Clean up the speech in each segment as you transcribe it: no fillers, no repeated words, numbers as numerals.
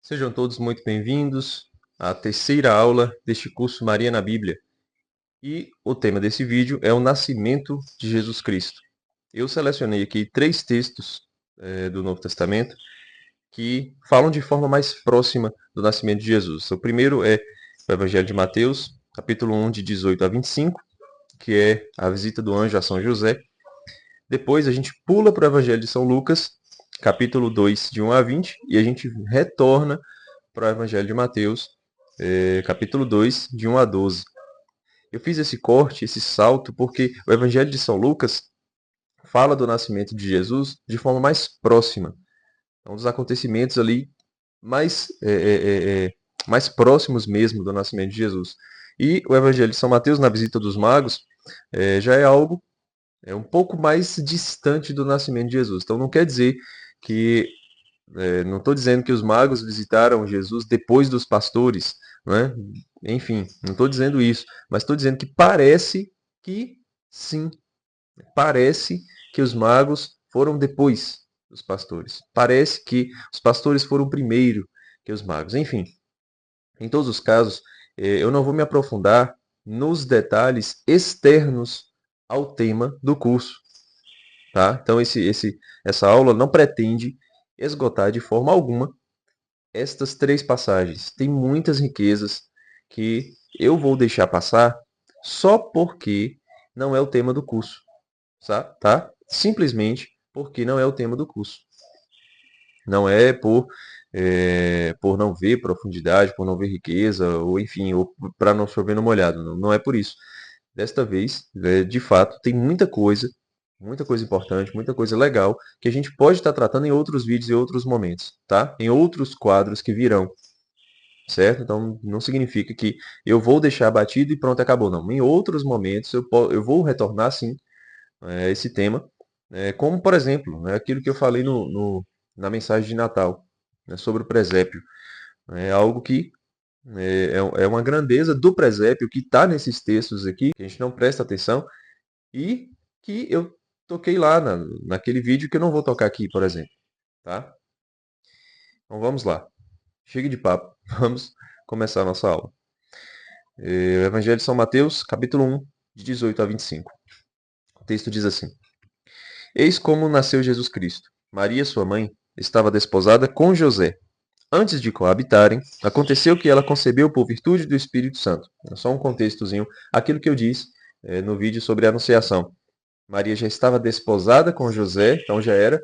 Sejam todos muito bem-vindos à terceira aula deste curso Maria na Bíblia. E o tema desse vídeo é o nascimento de Jesus Cristo. Eu selecionei aqui três textos do Novo Testamento que falam de forma mais próxima do nascimento de Jesus. O primeiro é o Evangelho de Mateus, capítulo 1, de 18 a 25, que é a visita do anjo a São José. Depois a gente pula para o Evangelho de São Lucas, capítulo 2, de 1 a 20, e a gente retorna para o Evangelho de Mateus, capítulo 2, de 1 a 12. Eu fiz esse corte, esse salto, porque o Evangelho de São Lucas fala do nascimento de Jesus de forma mais próxima. Então, dos acontecimentos ali mais, mais próximos mesmo do nascimento de Jesus. E o Evangelho de São Mateus, na visita dos magos, já é algo um pouco mais distante do nascimento de Jesus. Então, não quer dizer que não estou dizendo que os magos visitaram Jesus depois dos pastores, não é? Enfim, não estou dizendo isso, mas estou dizendo que parece que sim, parece que os magos foram depois dos pastores. Parece que os pastores foram primeiro que os magos. Enfim, em todos os casos, eu não vou me aprofundar nos detalhes externos ao tema do curso, tá? Então, essa aula não pretende esgotar de forma alguma estas três passagens. Tem muitas riquezas que eu vou deixar passar só porque não é o tema do curso, tá? Simplesmente porque não é o tema do curso. Não é por não ver profundidade, por não ver riqueza, ou enfim, ou para não chover no molhado. Não é por isso. Desta vez, de fato, tem muita coisa importante, muita coisa legal, que a gente pode estar tratando em outros vídeos e outros momentos, tá? Em outros quadros que virão, certo? Então, não significa que eu vou deixar batido e pronto, acabou, não. Em outros momentos, eu vou retornar, sim, a esse tema, como, por exemplo, aquilo que eu falei na mensagem de Natal, sobre o presépio. É algo que é uma grandeza do presépio que está nesses textos aqui, que a gente não presta atenção, e que eu toquei lá naquele vídeo que eu não vou tocar aqui, por exemplo, tá? Então vamos lá. Chega de papo. Vamos começar a nossa aula. O Evangelho de São Mateus, capítulo 1, de 18 a 25. O texto diz assim: Eis como nasceu Jesus Cristo. Maria, sua mãe, estava desposada com José. Antes de coabitarem, aconteceu que ela concebeu por virtude do Espírito Santo. É só um contextozinho, aquilo que eu disse no vídeo sobre a Anunciação. Maria já estava desposada com José, então já era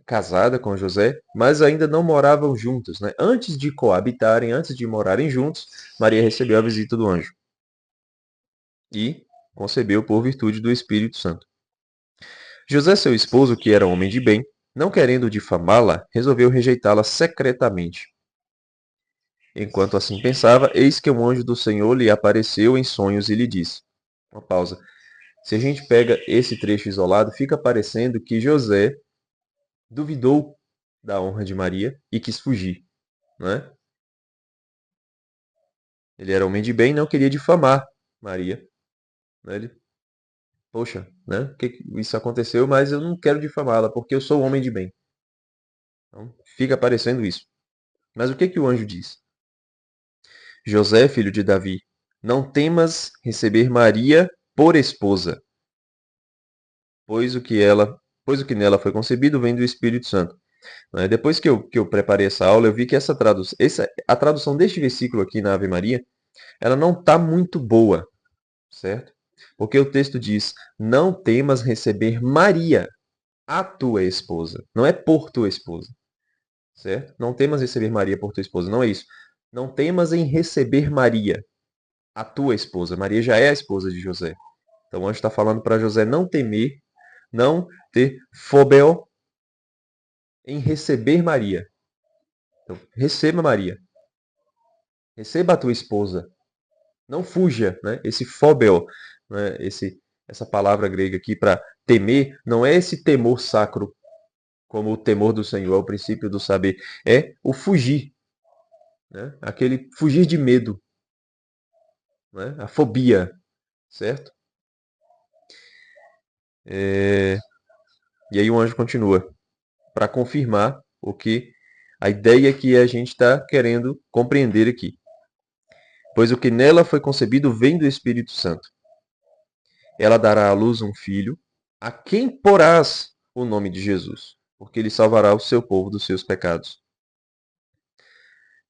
casada com José, mas ainda não moravam juntos, né? Antes de coabitarem, antes de morarem juntos, Maria recebeu a visita do anjo e concebeu por virtude do Espírito Santo. José, seu esposo, que era homem de bem, não querendo difamá-la, resolveu rejeitá-la secretamente. Enquanto assim pensava, eis que um anjo do Senhor lhe apareceu em sonhos e lhe disse: Uma pausa. Se a gente pega esse trecho isolado, fica parecendo que José duvidou da honra de Maria e quis fugir, não é? Ele era homem de bem e não queria difamar Maria, né? Ele, poxa, né? Que isso aconteceu, mas eu não quero difamá-la porque eu sou homem de bem. Então, fica parecendo isso. Mas o que o anjo diz? José, filho de Davi, não temas receber Maria por esposa, pois o que ela, pois o que nela foi concebido vem do Espírito Santo. Depois que eu preparei essa aula, eu vi que a tradução deste versículo aqui na Ave Maria, ela não está muito boa, certo? Porque o texto diz: não temas receber Maria, a tua esposa. Não é por tua esposa, certo? Não temas receber Maria por tua esposa, não é isso. Não temas em receber Maria, a tua esposa. Maria já é a esposa de José. Então o anjo está falando para José não temer, não ter fobel em receber Maria. Então, receba Maria. Receba a tua esposa. Não fuja, né? Esse fobel, né? Essa palavra grega aqui para temer, não é esse temor sacro, como o temor do Senhor, é o princípio do saber. É o fugir, né? Aquele fugir de medo, né? A fobia, certo? E aí o anjo continua, para confirmar o que a ideia que a gente está querendo compreender aqui. Pois o que nela foi concebido vem do Espírito Santo. Ela dará à luz um filho, a quem porás o nome de Jesus, porque ele salvará o seu povo dos seus pecados.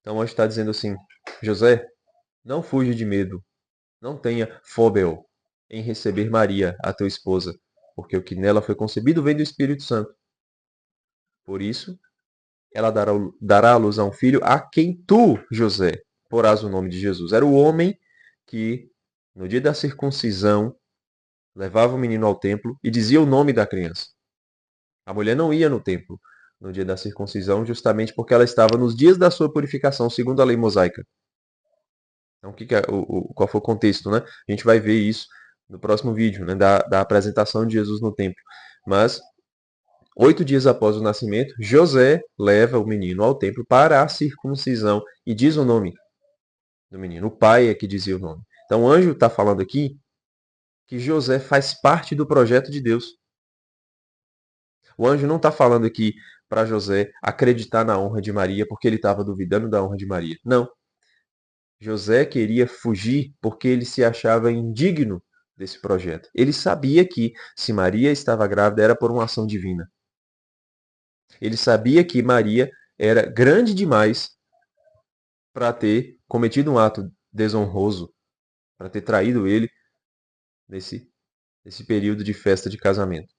Então, hoje está dizendo assim, José, não fuja de medo, não tenha fóbeo em receber Maria, a tua esposa, porque o que nela foi concebido vem do Espírito Santo. Por isso, ela dará à luz a um filho a quem tu, José, porás o nome de Jesus. Era o homem que, no dia da circuncisão, levava o menino ao templo e dizia o nome da criança. A mulher não ia no templo no dia da circuncisão, justamente porque ela estava nos dias da sua purificação, segundo a lei mosaica. Então, qual foi o contexto, né? A gente vai ver isso no próximo vídeo, né? Da apresentação de Jesus no templo. Mas 8 dias após o nascimento, José leva o menino ao templo para a circuncisão e diz o nome do menino. O pai é que dizia o nome. Então o anjo está falando aqui que José faz parte do projeto de Deus. O anjo não está falando aqui para José acreditar na honra de Maria porque ele estava duvidando da honra de Maria. Não. José queria fugir porque ele se achava indigno desse projeto. Ele sabia que se Maria estava grávida era por uma ação divina. Ele sabia que Maria era grande demais para ter cometido um ato desonroso, para ter traído ele nesse período de festa de casamento.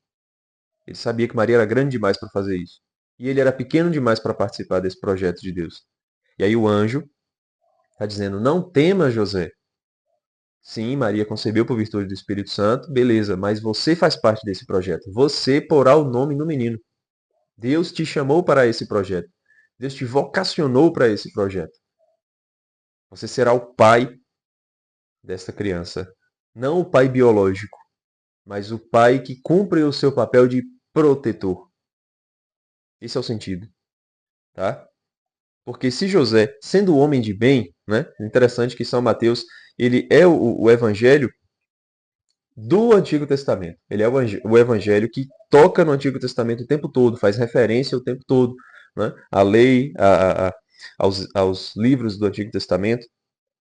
Ele sabia que Maria era grande demais para fazer isso. E ele era pequeno demais para participar desse projeto de Deus. E aí o anjo está dizendo, não tema, José. Sim, Maria concebeu por virtude do Espírito Santo, beleza, mas você faz parte desse projeto. Você porá o nome no menino. Deus te chamou para esse projeto. Deus te vocacionou para esse projeto. Você será o pai dessa criança. Não o pai biológico, mas o pai que cumpre o seu papel de protetor. Esse é o sentido, tá? Porque se José, sendo homem de bem, né? Interessante que São Mateus, ele é o evangelho do Antigo Testamento. Ele é o evangelho que toca no Antigo Testamento o tempo todo, faz referência o tempo todo, né? A lei, aos livros do Antigo Testamento,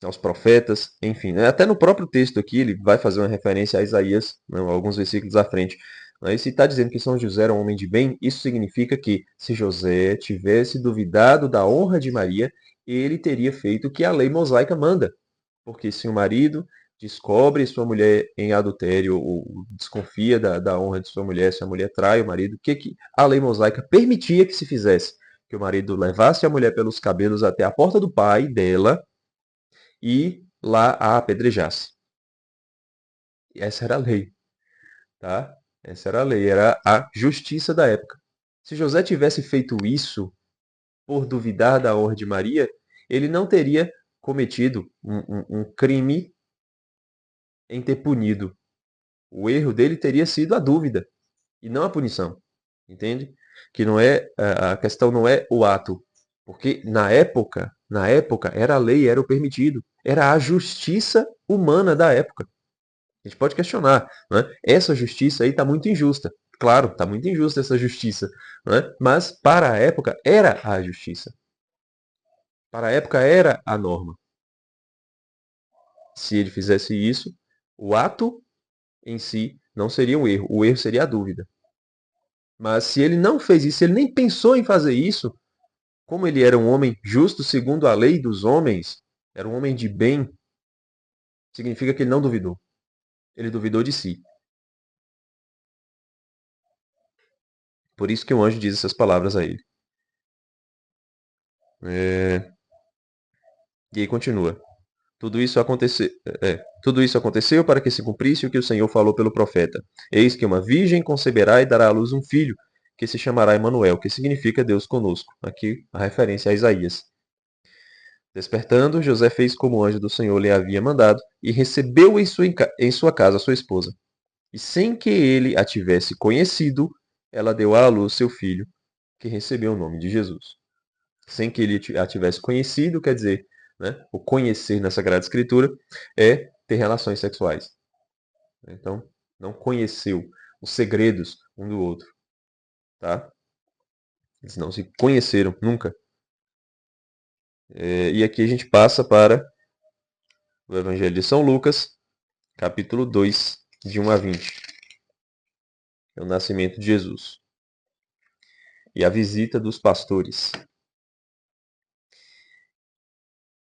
aos profetas, enfim. Né? Até no próprio texto aqui, ele vai fazer uma referência a Isaías, né? Alguns versículos à frente. Né? E se está dizendo que São José era um homem de bem, isso significa que se José tivesse duvidado da honra de Maria, ele teria feito o que a lei mosaica manda. Porque se o marido descobre sua mulher em adultério ou desconfia da honra de sua mulher, se a mulher trai o marido, o que a lei mosaica permitia que se fizesse? Que o marido levasse a mulher pelos cabelos até a porta do pai dela e lá a apedrejasse. E essa era a lei, tá? Essa era a lei, era a justiça da época. Se José tivesse feito isso por duvidar da honra de Maria, ele não teria cometido um crime em ter punido. O erro dele teria sido a dúvida e não a punição. Entende? Que não é a questão não é o ato, porque na época era a lei, era o permitido, era a justiça humana da época. A gente pode questionar, né? Essa justiça aí está muito injusta. Claro, está muito injusta essa justiça, né? Mas para a época era a justiça. Para a época era a norma. Se ele fizesse isso, o ato em si não seria um erro, o erro seria a dúvida. Mas se ele não fez isso, se ele nem pensou em fazer isso, como ele era um homem justo segundo a lei dos homens, era um homem de bem, significa que ele não duvidou. Ele duvidou de si. Por isso que o anjo diz essas palavras a ele. E aí continua. Tudo isso aconteceu para que se cumprisse o que o Senhor falou pelo profeta. Eis que uma virgem conceberá e dará à luz um filho, que se chamará Emanuel, que significa Deus conosco. Aqui a referência a Isaías. Despertando, José fez como o anjo do Senhor lhe havia mandado e recebeu em sua casa sua esposa. E sem que ele a tivesse conhecido, ela deu à luz seu filho, que recebeu o nome de Jesus. Sem que ele a tivesse conhecido, quer dizer, né, o conhecer na Sagrada Escritura é ter relações sexuais. Então, não conheceu os segredos um do outro. Tá? Eles não se conheceram nunca. E aqui a gente passa para o Evangelho de São Lucas, capítulo 2, de 1 a 20. É o nascimento de Jesus. E a visita dos pastores.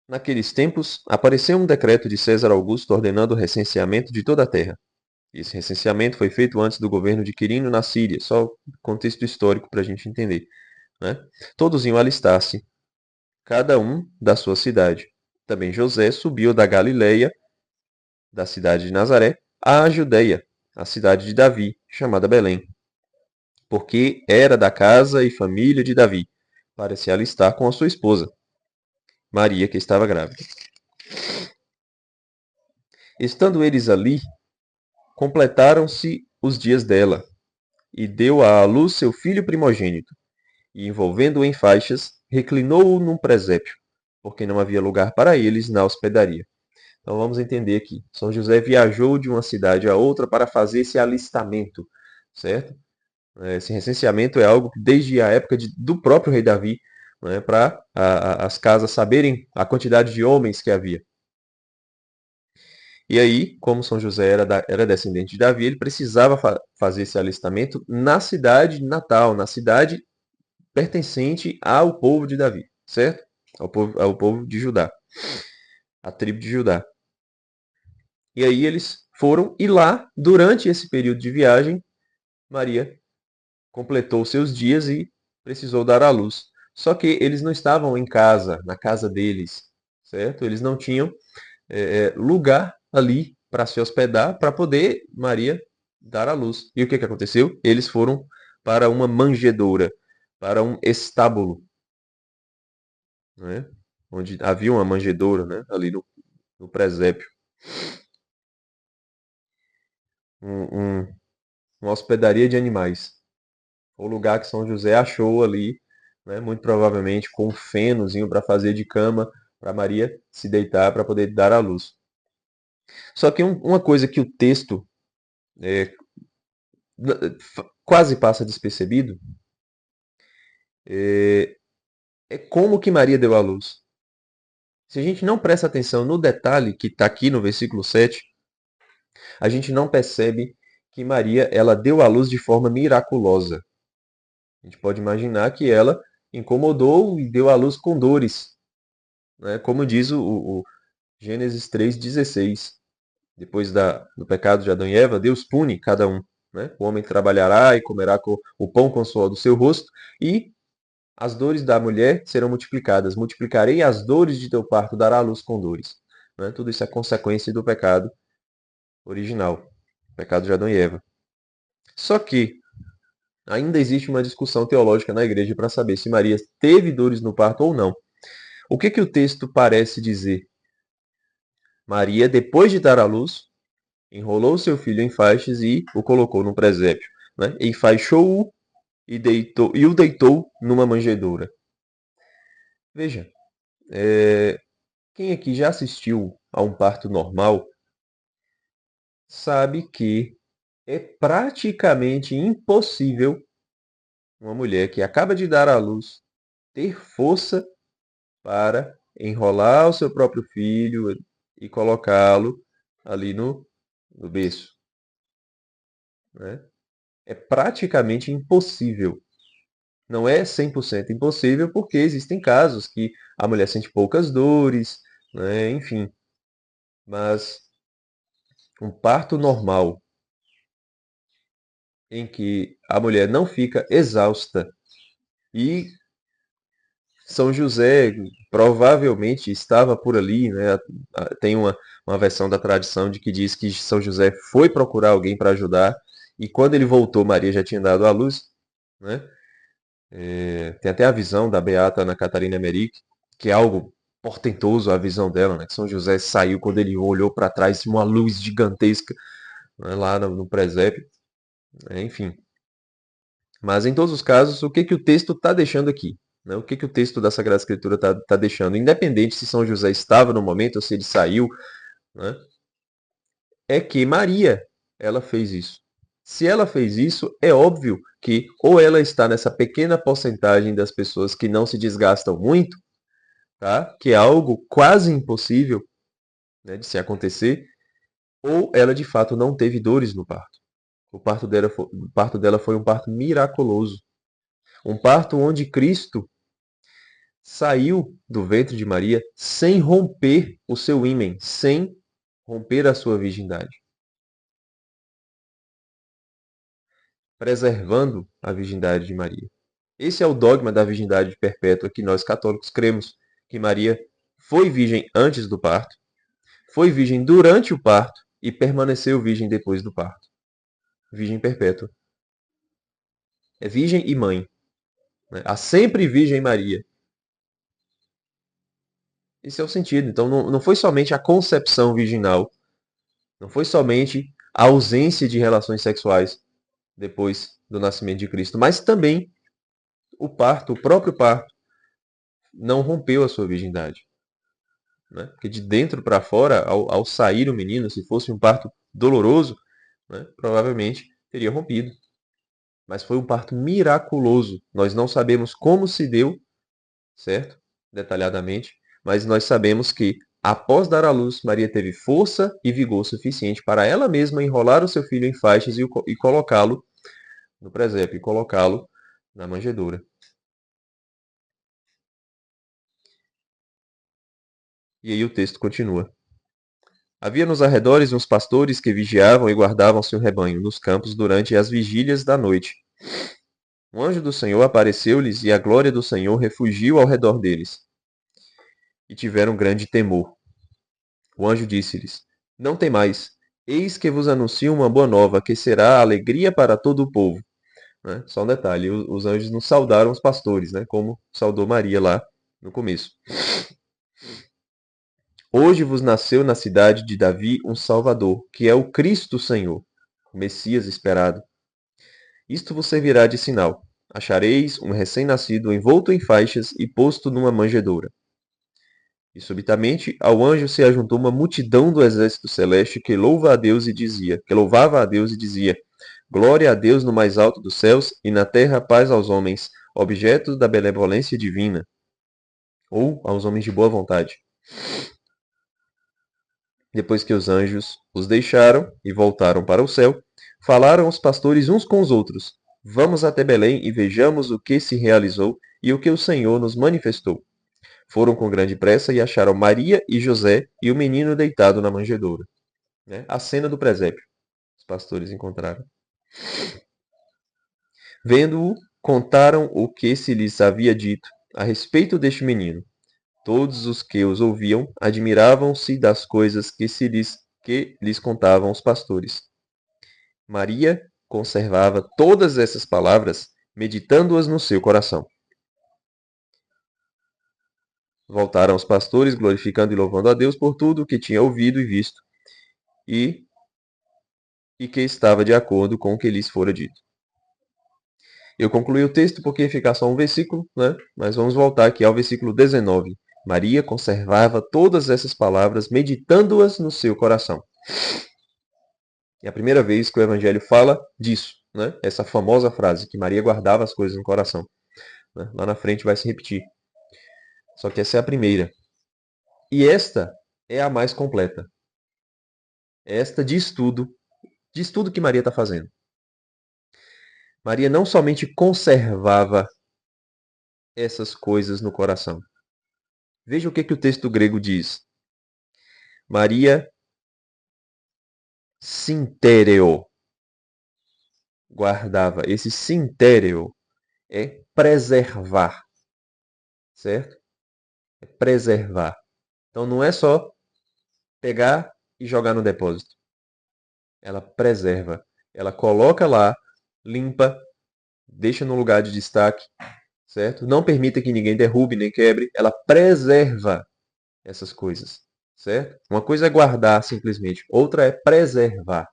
Naqueles tempos, apareceu um decreto de César Augusto ordenando o recenseamento de toda a terra. Esse recenseamento foi feito antes do governo de Quirino na Síria, só contexto histórico para a gente entender, né? Todos iam alistar-se, cada um da sua cidade. Também José subiu da Galileia, da cidade de Nazaré, à Judeia, a cidade de Davi, chamada Belém, porque era da casa e família de Davi, para se alistar com a sua esposa, Maria, que estava grávida. Estando eles ali, completaram-se os dias dela, e deu à luz seu filho primogênito, e envolvendo-o em faixas, reclinou-o num presépio, porque não havia lugar para eles na hospedaria. Então vamos entender aqui. São José viajou de uma cidade a outra para fazer esse alistamento, certo? Esse recenseamento é algo que desde a época do próprio rei Davi, né, para as casas saberem a quantidade de homens que havia. E aí, como São José era descendente de Davi, ele precisava fazer esse alistamento na cidade natal, na cidade pertencente ao povo de Davi, certo? Ao povo de Judá, a tribo de Judá. E aí eles foram, e lá, durante esse período de viagem, Maria completou seus dias e precisou dar à luz. Só que eles não estavam em casa, na casa deles, certo? Eles não tinham lugar ali para se hospedar, para poder Maria dar à luz. E o que aconteceu? Eles foram para uma manjedoura, para um estábulo, né? Onde havia uma manjedoura, né? Ali no presépio. Uma hospedaria de animais. O lugar que São José achou ali, né? Muito provavelmente com um fenozinho para fazer de cama para Maria se deitar para poder dar à luz. Só que uma coisa que o texto quase passa despercebido é como que Maria deu à luz. Se a gente não presta atenção no detalhe que está aqui no versículo 7, a gente não percebe que Maria ela deu à luz de forma miraculosa. A gente pode imaginar que ela incomodou e deu à luz com dores, né? Como diz o Gênesis 3,16. Depois do pecado de Adão e Eva, Deus pune cada um. Né? O homem trabalhará e comerá o pão com o suor do seu rosto, e as dores da mulher serão multiplicadas. Multiplicarei as dores de teu parto, dará à luz com dores. Né? Tudo isso é consequência do pecado original, o pecado de Adão e Eva. Só que ainda existe uma discussão teológica na igreja para saber se Maria teve dores no parto ou não. O que o texto parece dizer? Maria, depois de dar à luz, enrolou seu filho em faixas e o colocou num presépio. Né? Enfaixou-o e o deitou numa manjedoura. Veja, quem aqui já assistiu a um parto normal sabe que é praticamente impossível uma mulher que acaba de dar à luz ter força para enrolar o seu próprio filho e colocá-lo ali no berço. Né? É praticamente impossível. Não é 100% impossível, porque existem casos que a mulher sente poucas dores, né? Enfim. Mas um parto normal, em que a mulher não fica exausta e São José provavelmente estava por ali, né? Tem uma versão da tradição de que diz que São José foi procurar alguém para ajudar, e quando ele voltou, Maria já tinha dado à luz, né? Tem até a visão da Beata Ana Catarina Emmerich, que é algo portentoso a visão dela, né? Que São José saiu, quando ele olhou para trás, uma luz gigantesca, né? Lá no presépio, enfim. Mas em todos os casos, o que o texto está deixando aqui? Né? O que o texto da Sagrada Escritura está deixando? Independente se São José estava no momento ou se ele saiu, né? É que Maria, ela fez isso. Se ela fez isso, é óbvio que ou ela está nessa pequena porcentagem das pessoas que não se desgastam muito, tá? Que é algo quase impossível, né, de se acontecer, ou ela de fato não teve dores no parto. O parto dela foi um parto miraculoso, um parto onde Cristo saiu do ventre de Maria sem romper o seu ímen, sem romper a sua virgindade, preservando a virgindade de Maria. Esse é o dogma da virgindade perpétua que nós católicos cremos, que Maria foi virgem antes do parto, foi virgem durante o parto e permaneceu virgem depois do parto. Virgem perpétua. É virgem e mãe, né? A sempre Virgem Maria. Esse é o sentido. Então não foi somente a concepção virginal, não foi somente a ausência de relações sexuais depois do nascimento de Cristo, mas também o parto, o próprio parto, não rompeu a sua virgindade. Né? Porque de dentro para fora, ao sair o menino, se fosse um parto doloroso, né, provavelmente teria rompido. Mas foi um parto miraculoso. Nós não sabemos como se deu, certo? Detalhadamente, mas nós sabemos que após dar à luz, Maria teve força e vigor suficiente para ela mesma enrolar o seu filho em faixas e colocá-lo no presépio, e colocá-lo na manjedoura. E aí o texto continua. Havia nos arredores uns pastores que vigiavam e guardavam seu rebanho nos campos durante as vigílias da noite. Um anjo do Senhor apareceu-lhes e a glória do Senhor refugiu ao redor deles. E tiveram grande temor. O anjo disse-lhes: Não temais, eis que vos anuncio uma boa nova, que será alegria para todo o povo. Né? Só um detalhe, os anjos não saudaram os pastores, né? Como saudou Maria lá no começo. Hoje vos nasceu na cidade de Davi um Salvador, que é o Cristo Senhor, o Messias esperado. Isto vos servirá de sinal. Achareis um recém-nascido envolto em faixas e posto numa manjedoura. E subitamente ao anjo se ajuntou uma multidão do exército celeste que louvava a Deus e dizia: Glória a Deus no mais alto dos céus e na terra paz aos homens, objetos da benevolência divina, ou aos homens de boa vontade. Depois que os anjos os deixaram e voltaram para o céu, falaram os pastores uns com os outros: Vamos até Belém e vejamos o que se realizou e o que o Senhor nos manifestou. Foram com grande pressa e acharam Maria e José e o menino deitado na manjedoura. Né? A cena do presépio. Os pastores encontraram. Vendo-o, contaram o que se lhes havia dito a respeito deste menino. Todos os que os ouviam admiravam-se das coisas que lhes contavam os pastores. Maria conservava todas essas palavras, meditando-as no seu coração. Voltaram os pastores, glorificando e louvando a Deus por tudo o que tinha ouvido e visto, e que estava de acordo com o que lhes fora dito. Eu concluí o texto porque ia ficar só um versículo, né? Mas vamos voltar aqui ao versículo 19. Maria conservava todas essas palavras, meditando-as no seu coração. É a primeira vez que o Evangelho fala disso, né? Essa famosa frase, que Maria guardava as coisas no coração. Né? Lá na frente vai se repetir. Só que essa é a primeira. E esta é a mais completa. Esta diz tudo que Maria está fazendo. Maria não somente conservava essas coisas no coração. Veja o que o texto grego diz. Maria sintéreo guardava. Esse sintéreo é preservar, certo? É preservar. Então não é só pegar e jogar no depósito. Ela preserva. Ela coloca lá, limpa, deixa no lugar de destaque, certo? Não permita que ninguém derrube nem quebre. Ela preserva essas coisas, certo? Uma coisa é guardar simplesmente, outra é preservar,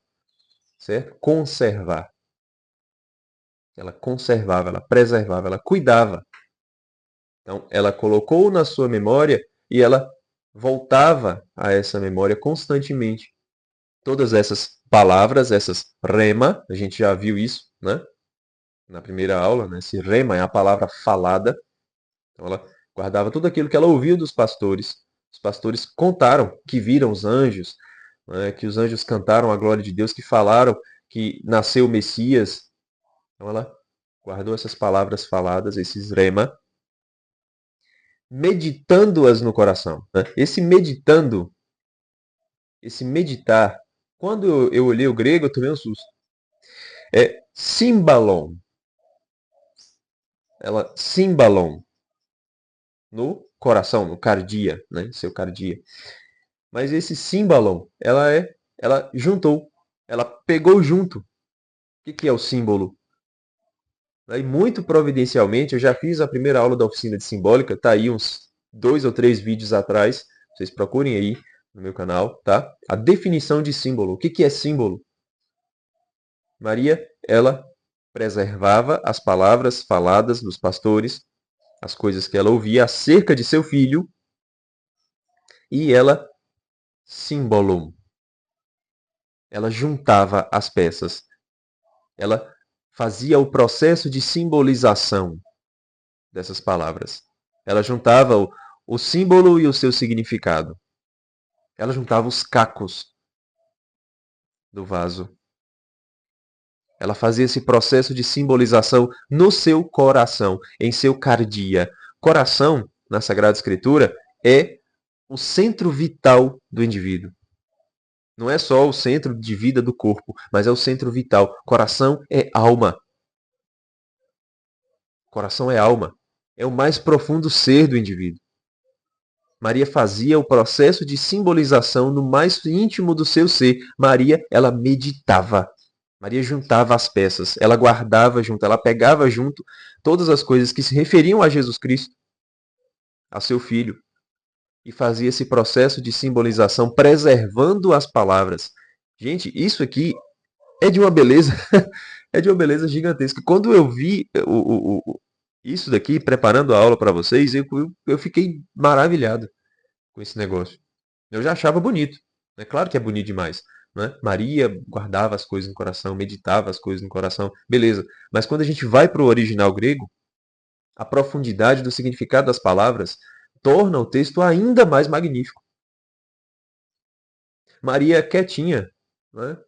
certo? Conservar. Ela conservava, ela preservava, ela cuidava. Então, ela colocou na sua memória e ela voltava a essa memória constantemente. Todas essas palavras, essas rema, a gente já viu isso, né? Na primeira aula, né? Esse rema é a palavra falada. Então, ela Guardava tudo aquilo que ela ouviu dos pastores. Os pastores contaram que viram os anjos, né, que os anjos cantaram a glória de Deus, que falaram que nasceu o Messias. Então ela guardou essas palavras faladas, esses rema, meditando-as no coração, né? Esse meditar, quando eu olhei o grego, eu tomei um susto. É simbalon. Ela simbalon no coração, no cardia, né? Seu cardia. Mas esse símbalon, ela juntou, ela pegou junto. O que é o símbolo? E muito providencialmente, eu já fiz a primeira aula da oficina de simbólica, tá aí uns 2 ou 3 vídeos atrás, vocês procurem aí no meu canal, tá? A definição de símbolo. O que é símbolo? Maria, ela preservava as palavras faladas dos pastores, as coisas que ela ouvia acerca de seu filho, e ela simbolum. Ela juntava as peças. Ela fazia o processo de simbolização dessas palavras. Ela juntava o símbolo e o seu significado. Ela juntava os cacos do vaso. Ela fazia esse processo de simbolização no seu coração, em seu cardia. Coração, na Sagrada Escritura, é o centro vital do indivíduo. Não é só o centro de vida do corpo, mas é o centro vital. Coração é alma. Coração é alma. É o mais profundo ser do indivíduo. Maria fazia o processo de simbolização no mais íntimo do seu ser. Maria, ela meditava. Maria juntava as peças, ela guardava junto, ela pegava junto todas as coisas que se referiam a Jesus Cristo, a seu filho, e fazia esse processo de simbolização preservando as palavras. Gente, isso aqui é de uma beleza, é de uma beleza gigantesca. Quando eu vi isso daqui, preparando a aula para vocês, eu fiquei maravilhado com esse negócio. Eu já achava bonito. É claro que é bonito demais. Né? Maria guardava as coisas no coração, meditava as coisas no coração. Beleza. Mas quando a gente vai para o original grego, a profundidade do significado das palavras torna o texto ainda mais magnífico. Maria quietinha, né?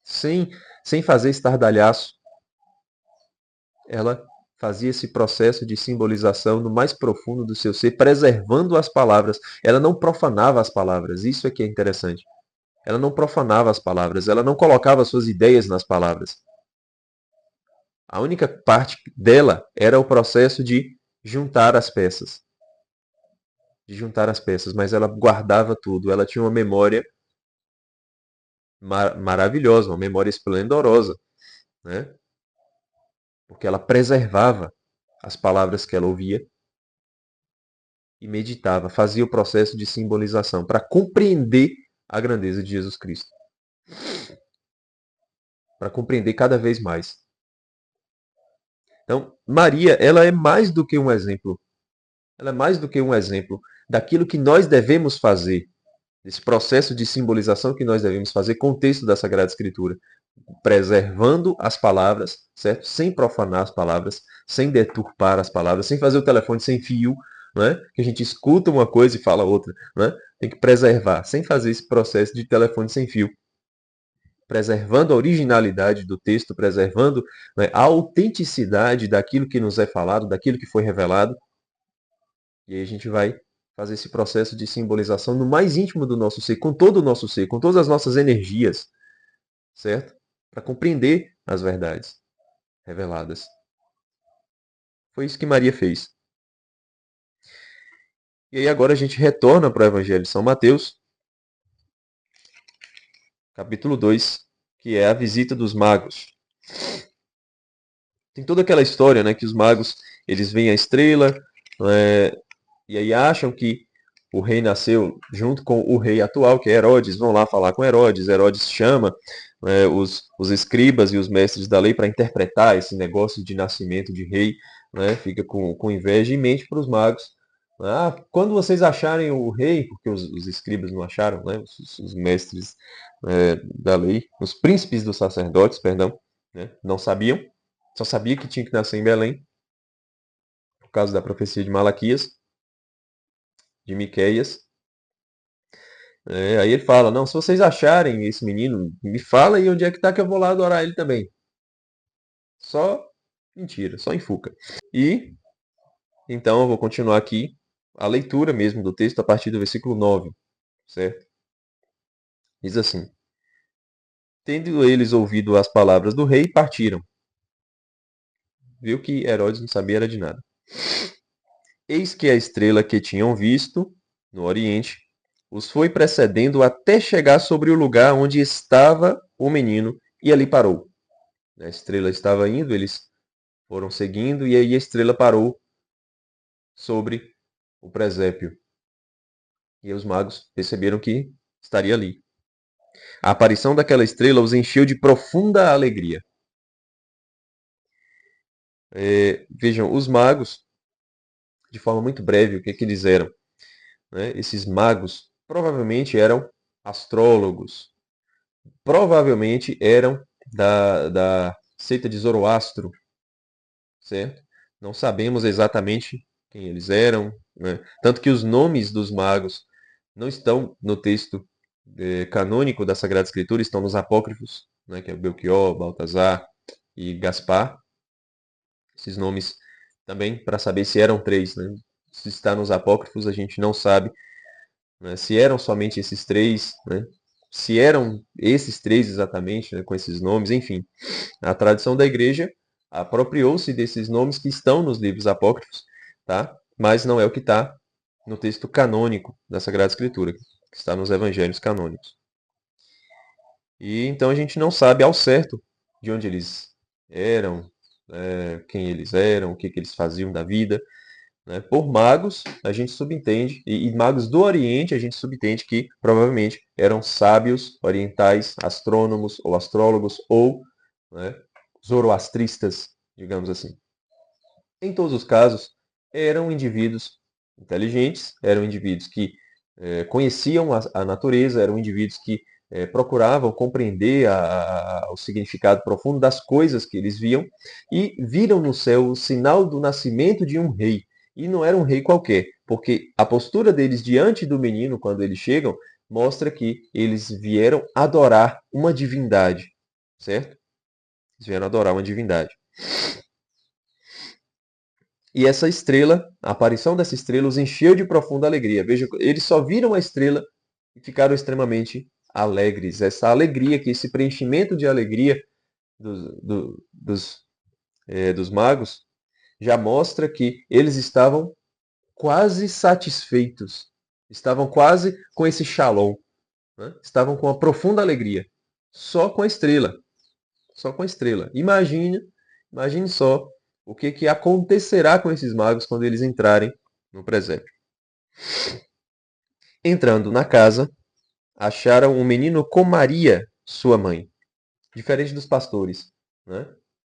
sem fazer estardalhaço, ela fazia esse processo de simbolização no mais profundo do seu ser, preservando as palavras. Ela não profanava as palavras. Isso é que é interessante. Ela não profanava as palavras. Ela não colocava suas ideias nas palavras. A única parte dela era o processo de juntar as peças. De juntar as peças. Mas ela guardava tudo. Ela tinha uma memória maravilhosa, uma memória esplendorosa, né? Porque ela preservava as palavras que ela ouvia e meditava, fazia o processo de simbolização para compreender a grandeza de Jesus Cristo. Para compreender cada vez mais. Então, Maria, ela é mais do que um exemplo. Ela é mais do que um exemplo daquilo que nós devemos fazer, desse processo de simbolização que nós devemos fazer com o texto da Sagrada Escritura, preservando as palavras, certo? Sem profanar as palavras, sem deturpar as palavras, sem fazer o telefone sem fio, né? Que a gente escuta uma coisa e fala outra, né? Tem que preservar, sem fazer esse processo de telefone sem fio, preservando a originalidade do texto, preservando, né, a autenticidade daquilo que nos é falado, daquilo que foi revelado. E aí a gente vai fazer esse processo de simbolização no mais íntimo do nosso ser, com todo o nosso ser, com todas as nossas energias, certo? Para compreender as verdades reveladas. Foi isso que Maria fez. E aí agora a gente retorna para o Evangelho de São Mateus, capítulo 2, que é a visita dos magos. Tem toda aquela história, né, que os magos, eles veem a estrela, né, e aí acham que o rei nasceu junto com o rei atual, que é Herodes, vão lá falar com Herodes. Herodes chama, né, os escribas e os mestres da lei para interpretar esse negócio de nascimento de rei, né, fica com inveja e mente para os magos. Ah, quando vocês acharem o rei, porque os escribas não acharam, né, os mestres da lei, os príncipes dos sacerdotes, perdão, né, não sabiam, só sabia que tinha que nascer em Belém. causa da profecia de Malaquias, de Miqueias. Aí ele fala, não, se vocês acharem esse menino, me fala aí onde é que tá que eu vou lá adorar ele também. Só mentira, só enfuca. E, então, eu vou continuar aqui a leitura mesmo do texto a partir do versículo 9, certo? Diz assim: Tendo eles ouvido as palavras do rei, partiram. Viu que Herodes não sabia era de nada. Eis que a estrela que tinham visto no oriente os foi precedendo até chegar sobre o lugar onde estava o menino e ali parou. A estrela estava indo, eles foram seguindo e aí a estrela parou sobre o presépio. E os magos perceberam que estaria ali. A aparição daquela estrela os encheu de profunda alegria. Vejam, os magos, de forma muito breve, o que eles eram? Esses magos provavelmente eram astrólogos, provavelmente eram da seita de Zoroastro, certo? Não sabemos exatamente quem eles eram, né? Tanto que os nomes dos magos não estão no texto canônico da Sagrada Escritura, estão nos apócrifos, né? Que é Belchior, Baltazar e Gaspar. Esses nomes também, para saber se eram três, né? Se está nos apócrifos, a gente não sabe, né? Se eram somente esses três, né? Se eram esses três exatamente, né? Com esses nomes, enfim. A tradição da igreja apropriou-se desses nomes que estão nos livros apócrifos, tá? Mas não é o que está no texto canônico da Sagrada Escritura, que está nos evangelhos canônicos. E então a gente não sabe ao certo de onde eles eram, quem eles eram, o que eles faziam da vida. Por magos, a gente subentende, e magos do Oriente, a gente subentende que provavelmente eram sábios orientais, astrônomos ou astrólogos, ou zoroastristas, digamos assim. Em todos os casos, eram indivíduos inteligentes, eram indivíduos que conheciam a natureza, eram indivíduos que procuravam compreender o significado profundo das coisas que eles viam e viram no céu o sinal do nascimento de um rei. E não era um rei qualquer, porque a postura deles diante do menino, quando eles chegam, mostra que eles vieram adorar uma divindade, certo? Eles vieram adorar uma divindade. E essa estrela, a aparição dessa estrela, os encheu de profunda alegria. Veja, eles só viram a estrela e ficaram extremamente alegres. Essa alegria, esse preenchimento de alegria dos magos, já mostra que eles estavam quase satisfeitos. Estavam quase com esse shalom. Né? Estavam com uma profunda alegria. Só com a estrela. Só com a estrela. Imagine só o que acontecerá com esses magos quando eles entrarem no presépio. Entrando na casa, acharam um menino com Maria, sua mãe. Diferente dos pastores. Né?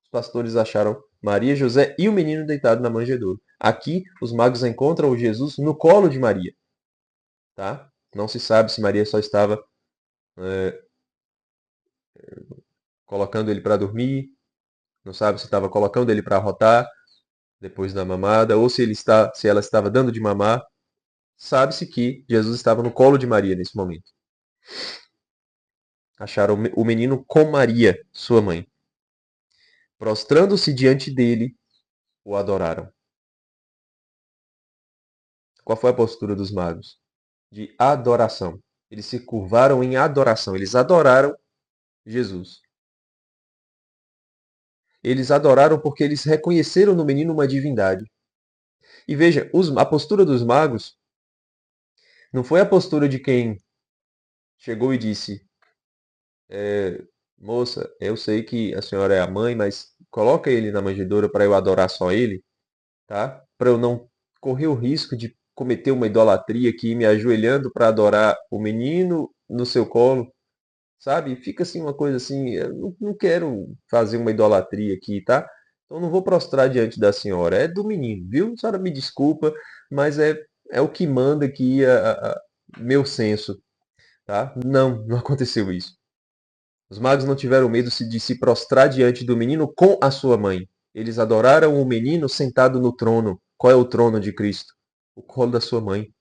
Os pastores acharam Maria, José e o menino deitado na manjedoura. Aqui, os magos encontram o Jesus no colo de Maria. Tá? Não se sabe se Maria só estava colocando ele para dormir, não sabe se estava colocando ele para arrotar depois da mamada, ou se ela estava dando de mamar. Sabe-se que Jesus estava no colo de Maria nesse momento. Acharam o menino com Maria, sua mãe. Prostrando-se diante dele, o adoraram. Qual foi a postura dos magos? De adoração. Eles se curvaram em adoração. Eles adoraram Jesus. Eles adoraram porque eles reconheceram no menino uma divindade. E veja, a postura dos magos não foi a postura de quem chegou e disse: moça, eu sei que a senhora é a mãe, mas coloca ele na manjedoura para eu adorar só ele, tá? Para eu não correr o risco de cometer uma idolatria aqui, me ajoelhando para adorar o menino no seu colo, sabe? Fica assim uma coisa assim, eu não quero fazer uma idolatria aqui, tá? Então não vou prostrar diante da senhora, é do menino, viu? A senhora me desculpa, mas é o que manda aqui meu senso, tá? Não aconteceu isso. Os magos não tiveram medo de se prostrar diante do menino com a sua mãe. Eles adoraram o menino sentado no trono, Qual é o trono de Cristo? O colo da sua mãe.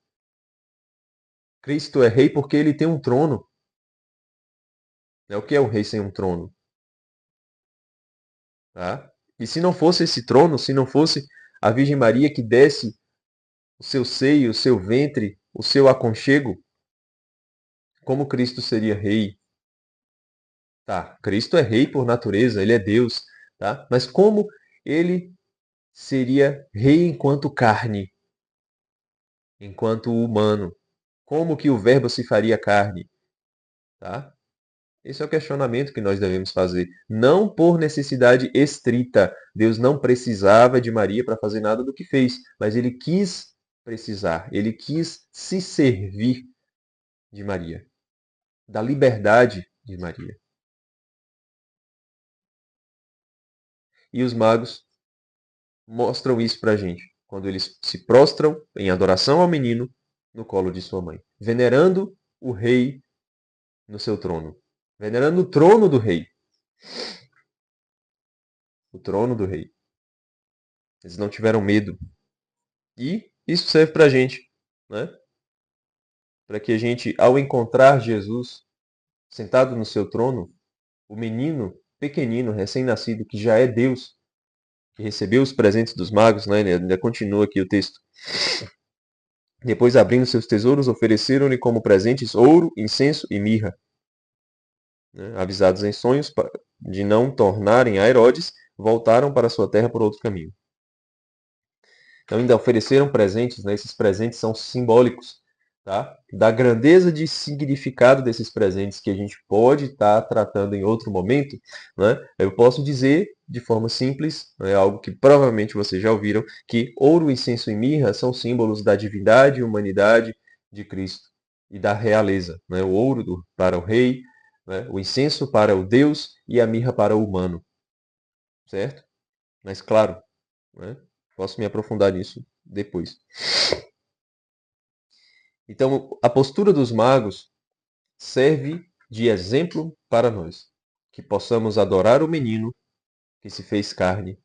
Cristo é rei porque ele tem um trono. O que é um rei sem um trono? Tá? E se não fosse esse trono, se não fosse a Virgem Maria que desse o seu seio, o seu ventre, o seu aconchego, como Cristo seria rei? Tá, Cristo é rei por natureza, ele é Deus, tá? Mas como ele seria rei enquanto carne, enquanto humano? Como que o verbo se faria carne, tá? Esse é o questionamento que nós devemos fazer. Não por necessidade estrita. Deus não precisava de Maria para fazer nada do que fez, mas ele quis precisar, ele quis se servir de Maria, da liberdade de Maria. E os magos mostram isso para a gente, quando eles se prostram em adoração ao menino no colo de sua mãe, venerando o rei no seu trono, venerando o trono do rei. O trono do rei. Eles não tiveram medo. E isso serve para a gente, né? Para que a gente, ao encontrar Jesus sentado no seu trono, o menino pequenino, recém-nascido, que já é Deus, que recebeu os presentes dos magos, né? Ele ainda continua aqui o texto. Depois, abrindo seus tesouros, ofereceram-lhe como presentes ouro, incenso e mirra. Né? Avisados em sonhos de não tornarem a Herodes, voltaram para sua terra por outro caminho. Então, ainda ofereceram presentes, né? Esses presentes são simbólicos, tá? Da grandeza de significado desses presentes que a gente pode estar tratando em outro momento, né? Eu posso dizer de forma simples, né, algo que provavelmente vocês já ouviram, que ouro, incenso e mirra são símbolos da divindade e humanidade de Cristo e da realeza, né? O ouro para o rei, né? O incenso para o Deus e a mirra para o humano, certo? Mas claro, né? Posso me aprofundar nisso depois. Então, a postura dos magos serve de exemplo para nós, que possamos adorar o menino que se fez carne,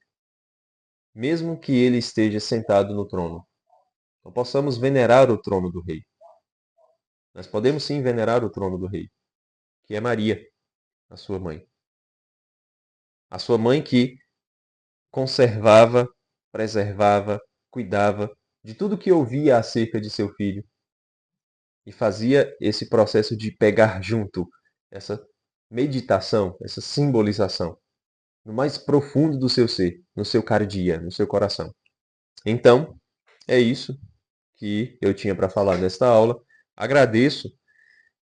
mesmo que ele esteja sentado no trono. Não possamos venerar o trono do rei. Nós podemos sim venerar o trono do rei, que é Maria, a sua mãe. A sua mãe que conservava, preservava, cuidava de tudo que ouvia acerca de seu filho e fazia esse processo de pegar junto, essa meditação, essa simbolização, no mais profundo do seu ser, no seu cardia, no seu coração. Então, é isso que eu tinha para falar nesta aula. Agradeço,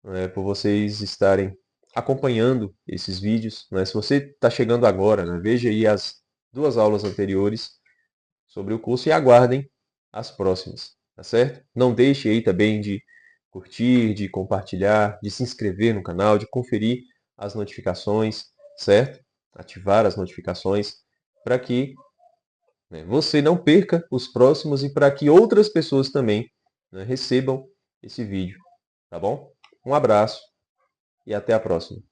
né, por vocês estarem acompanhando esses vídeos. Né? Se você está chegando agora, né, veja aí as 2 aulas anteriores sobre o curso e aguardem as próximas, tá certo? Não deixe aí também de curtir, de compartilhar, de se inscrever no canal, de conferir as notificações, certo? Ativar as notificações para que, né, você não perca os próximos e para que outras pessoas também, né, recebam esse vídeo, tá bom? Um abraço e até a próxima.